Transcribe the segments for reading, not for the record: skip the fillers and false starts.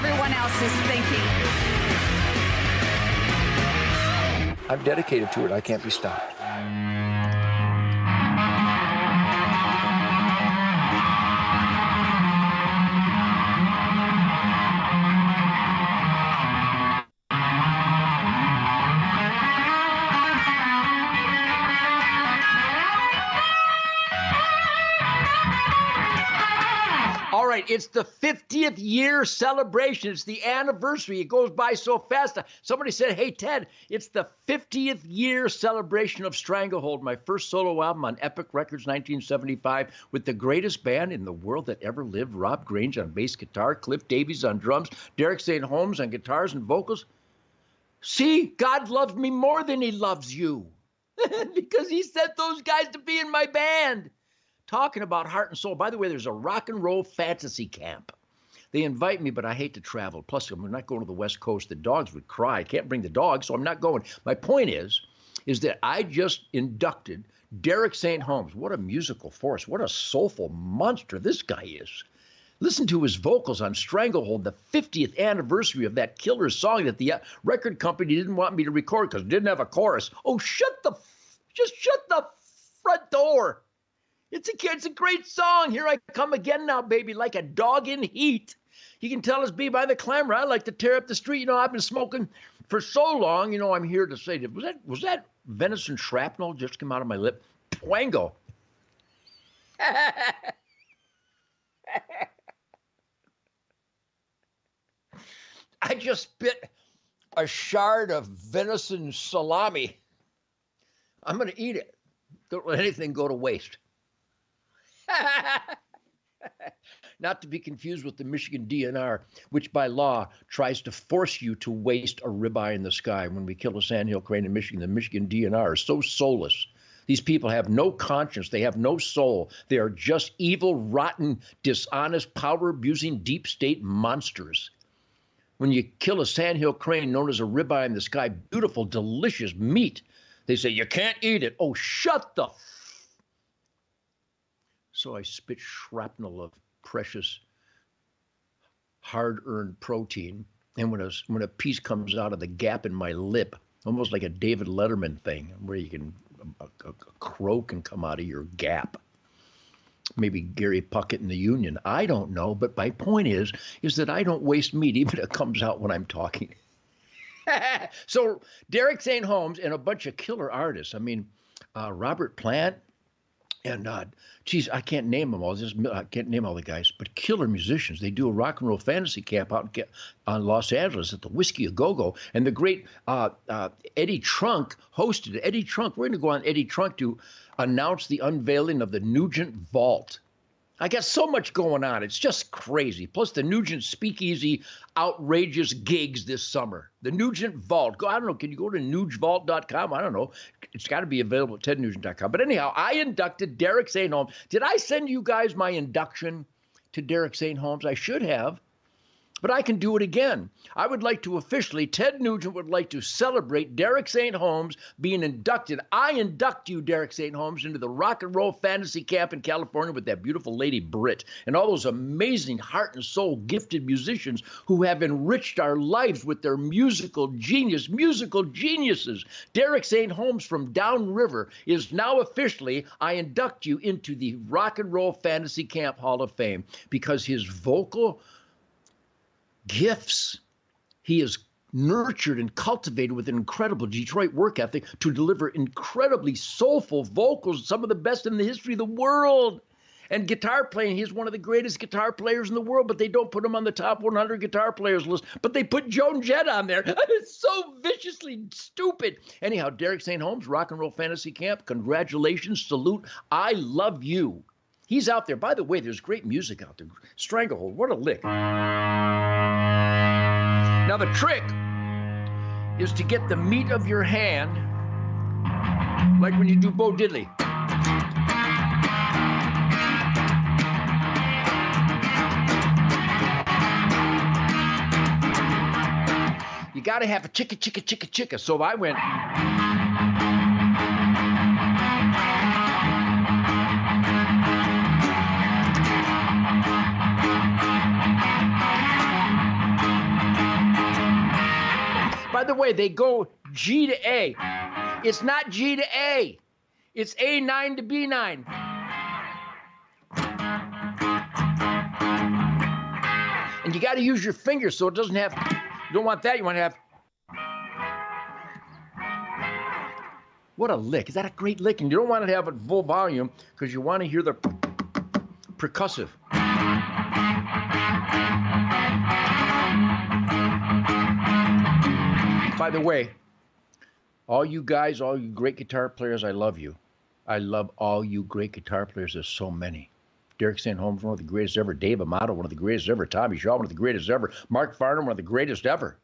everyone else is thinking. I'm dedicated to it. I can't be stopped. All right, it's the 50th year celebration. It's the anniversary. It goes by so fast. Somebody said, hey, Ted, it's the 50th year celebration of Stranglehold, my first solo album on Epic Records, 1975, with the greatest band in the world that ever lived, Rob Grange on bass guitar, Cliff Davies on drums, Derek St. Holmes on guitars and vocals. See, God loves me more than he loves you because he sent those guys to be in my band. Talking about heart and soul. By the way, there's a rock and roll fantasy camp. They invite me, but I hate to travel. Plus, I'm not going to the West Coast. The dogs would cry. I can't bring the dogs, so I'm not going. My point is that I just inducted Derek St. Holmes. What a musical force. What a soulful monster this guy is. Listen to his vocals on Stranglehold, the 50th anniversary of that killer song that the record company didn't want me to record because it didn't have a chorus. Oh, shut the front door. It's a great song. Here I come again now, baby, like a dog in heat. You can tell us by the clamor. I like to tear up the street. I've been smoking for so long. I'm here to say that was that venison shrapnel just came out of my lip? Twango. I just bit a shard of venison salami. I'm going to eat it. Don't let anything go to waste. Not to be confused with the Michigan DNR, which by law tries to force you to waste a ribeye in the sky. When we kill a sandhill crane in Michigan, the Michigan DNR is so soulless. These people have no conscience. They have no soul. They are just evil, rotten, dishonest, power-abusing, deep state monsters. When you kill a sandhill crane known as a ribeye in the sky, beautiful, delicious meat, they say, you can't eat it. Oh, shut the So I spit shrapnel of precious, hard-earned protein. And when a piece comes out of the gap in my lip, almost like a David Letterman thing, where you can a crow can come out of your gap. Maybe Gary Puckett in the Union. I don't know, but my point is that I don't waste meat, even if it comes out when I'm talking. So Derek St. Holmes and a bunch of killer artists. I mean, Robert Plant. And, I can't name them all. I can't name all the guys, but killer musicians. They do a rock and roll fantasy camp out on Los Angeles at the Whiskey A Go-Go. And the great Eddie Trunk hosted it. Eddie Trunk, we're going to go on Eddie Trunk to announce the unveiling of the Nugent Vault. I got so much going on. It's just crazy. Plus the Nugent Speakeasy outrageous gigs this summer. The Nugent Vault. I don't know. Can you go to nugvault.com? I don't know. It's got to be available at tednugent.com. But anyhow, I inducted Derek St. Holmes. Did I send you guys my induction to Derek St. Holmes? I should have. But I can do it again. I would like to officially, Ted Nugent would like to celebrate Derek St. Holmes being inducted. I induct you, Derek St. Holmes, into the rock and roll fantasy camp in California with that beautiful lady Britt and all those amazing heart and soul gifted musicians who have enriched our lives with their musical geniuses. Derek St. Holmes from Downriver is now officially, I induct you into the Rock and Roll Fantasy Camp Hall of Fame because his vocal gifts, he is nurtured and cultivated with an incredible Detroit work ethic to deliver incredibly soulful vocals, some of the best in the history of the world. And guitar playing, he's one of the greatest guitar players in the world, but they don't put him on the top 100 guitar players list. But they put Joan Jett on there. It's so viciously stupid. Anyhow, Derek St. Holmes, Rock and Roll Fantasy Camp, congratulations, salute, I love you. He's out there. By the way, there's great music out there. Stranglehold, what a lick. Now the trick is to get the meat of your hand, like when you do Bo Diddley. You got to have a chicka, chicka, chicka, chicka. So I went. the way, they go G to A. It's not G to A. It's A9 to B9. And you got to use your fingers so it doesn't have, you don't want that, you want to have. What a lick. Is that a great lick? And you don't want to have it full volume because you want to hear the percussive. By the way, all you guys, all you great guitar players, I love you. I love all you great guitar players. There's so many. Derek St. Holmes, one of the greatest ever. Dave Amato, one of the greatest ever. Tommy Shaw, one of the greatest ever. Mark Farnham, one of the greatest ever.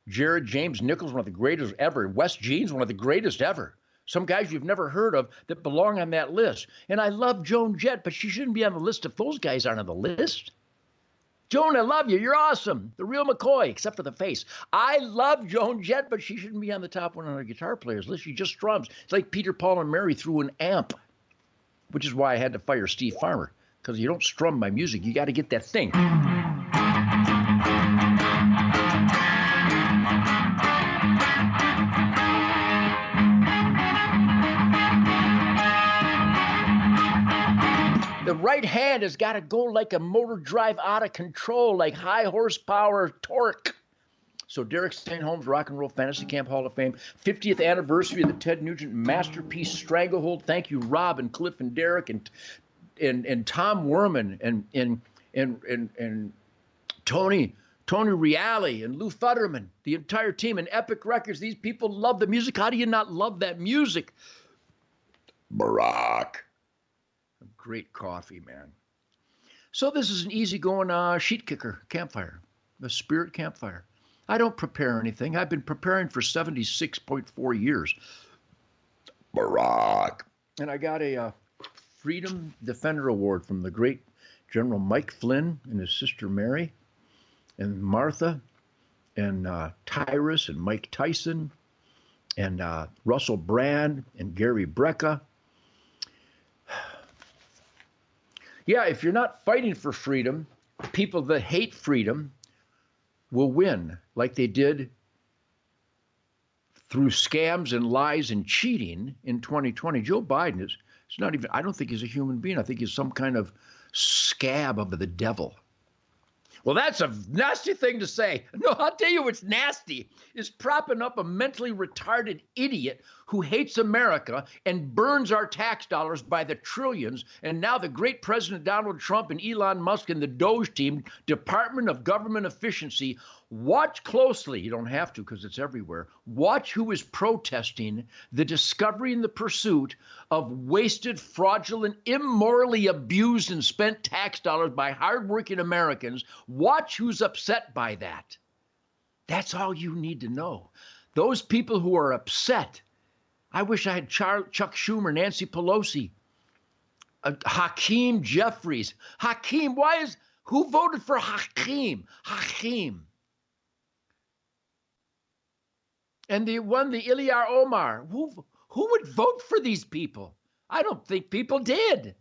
Jared James Nichols, one of the greatest ever. Wes Jeans, one of the greatest ever. Some guys you've never heard of that belong on that list. And I love Joan Jett, but she shouldn't be on the list if those guys aren't on the list. Joan, I love you. You're awesome. The real McCoy, except for the face. I love Joan Jett, but she shouldn't be on the top 100 guitar players list. She just strums. It's like Peter, Paul, and Mary through an amp, which is why I had to fire Steve Farmer, because you don't strum my music. You got to get that thing. The right hand has got to go like a motor drive out of control, like high horsepower torque. So Derek St. Holmes, Rock and Roll Fantasy Camp Hall of Fame, 50th anniversary of the Ted Nugent masterpiece Stranglehold. Thank you, Rob and Cliff and Derek and Tom Werman and Tony Reale and Lou Futterman, the entire team, and Epic Records. These people love the music. How do you not love that music? Barack. Great coffee, man. So this is an easygoing sheet kicker campfire, a spirit campfire. I don't prepare anything. I've been preparing for 76.4 years. Barack. And I got a Freedom Defender Award from the great General Mike Flynn and his sister Mary and Martha and Tyrus and Mike Tyson and Russell Brand and Gary Brecka. Yeah, if you're not fighting for freedom, people that hate freedom will win like they did through scams and lies and cheating in 2020. Joe Biden is not even, I don't think he's a human being. I think he's some kind of scab of the devil. Well, that's a nasty thing to say. No, I'll tell you what's nasty is propping up a mentally retarded idiot who hates America and burns our tax dollars by the trillions. And now the great President Donald Trump and Elon Musk and the Doge team, Department of Government Efficiency, watch closely. You don't have to because it's everywhere. Watch who is protesting the discovery and the pursuit of wasted, fraudulent, immorally abused and spent tax dollars by hardworking Americans. Watch who's upset by that. That's all you need to know. Those people who are upset. I wish I had Chuck Schumer, Nancy Pelosi, Hakeem Jeffries. Hakeem, who voted for Hakeem? Hakeem. And the Ilyar Omar. Who would vote for these people? I don't think people did.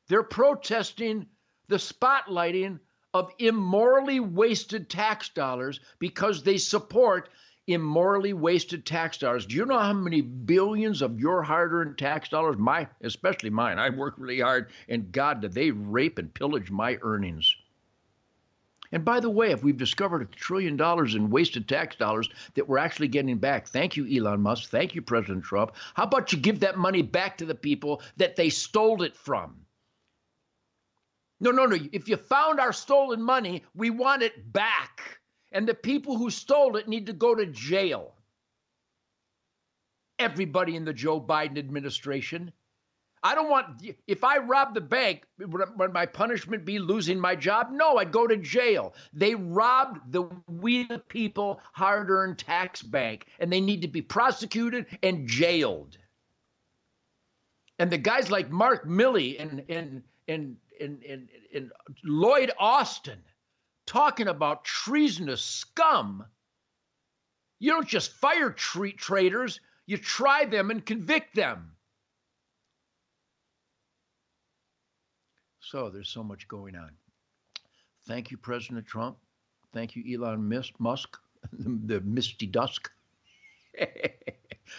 They're protesting the spotlighting of immorally wasted tax dollars because they support immorally wasted tax dollars. Do you know how many billions of your hard-earned tax dollars, especially mine, I work really hard, and God, did they rape and pillage my earnings. And by the way, if we've discovered $1 trillion in wasted tax dollars that we're actually getting back, thank you, Elon Musk, thank you, President Trump, how about you give that money back to the people that they stole it from? No. If you found our stolen money, we want it back. And the people who stole it need to go to jail. Everybody in the Joe Biden administration. I don't want, if I rob the bank, would my punishment be losing my job? No, I'd go to jail. They robbed we the people hard-earned tax bank, and they need to be prosecuted and jailed. And the guys like Mark Milley and Lloyd Austin talking about treasonous scum. You don't just fire traitors, you try them and convict them. So there's so much going on. Thank you, President Trump. Thank you, Elon Musk, the Misty Dusk.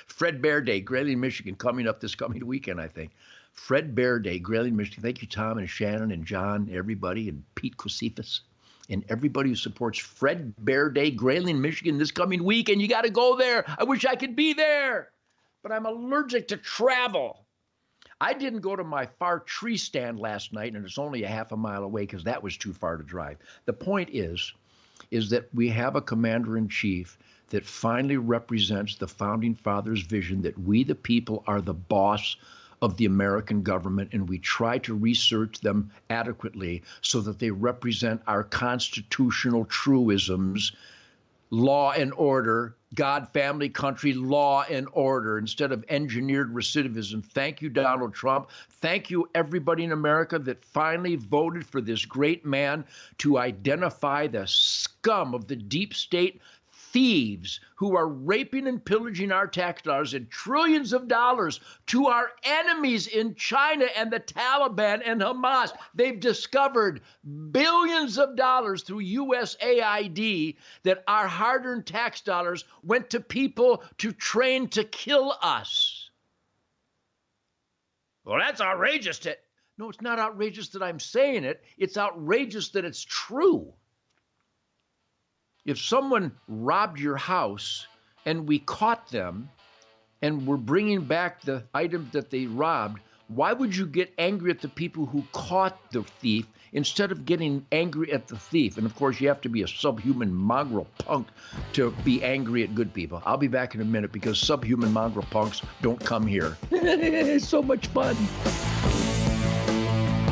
Fred Bear Day, Grayling, Michigan, coming up this coming weekend, I think. Fred Bear Day, Grayling, Michigan. Thank you, Tom and Shannon and John, everybody, and Pete Cosifas, and everybody who supports Fred Bear Day, Grayling, Michigan, this coming weekend. You got to go there. I wish I could be there, but I'm allergic to travel. I didn't go to my far tree stand last night, and it's only a half a mile away because that was too far to drive. The point is that we have a commander-in-chief that finally represents the founding fathers' vision that we, the people, are the boss of the American government, and we try to research them adequately so that they represent our constitutional truisms: law and order, God, family, country, law and order, instead of engineered recidivism. Thank you, Donald Trump. Thank you, everybody in America that finally voted for this great man to identify the scum of the deep state thieves who are raping and pillaging our tax dollars and trillions of dollars to our enemies in China and the Taliban and Hamas. They've discovered billions of dollars through USAID that our hard-earned tax dollars went to people to train to kill us. Well, that's outrageous. No, it's not outrageous that I'm saying it. It's outrageous that it's true. If someone robbed your house and we caught them and we're bringing back the item that they robbed, why would you get angry at the people who caught the thief instead of getting angry at the thief? And of course, you have to be a subhuman mongrel punk to be angry at good people. I'll be back in a minute because subhuman mongrel punks don't come here. It's so much fun.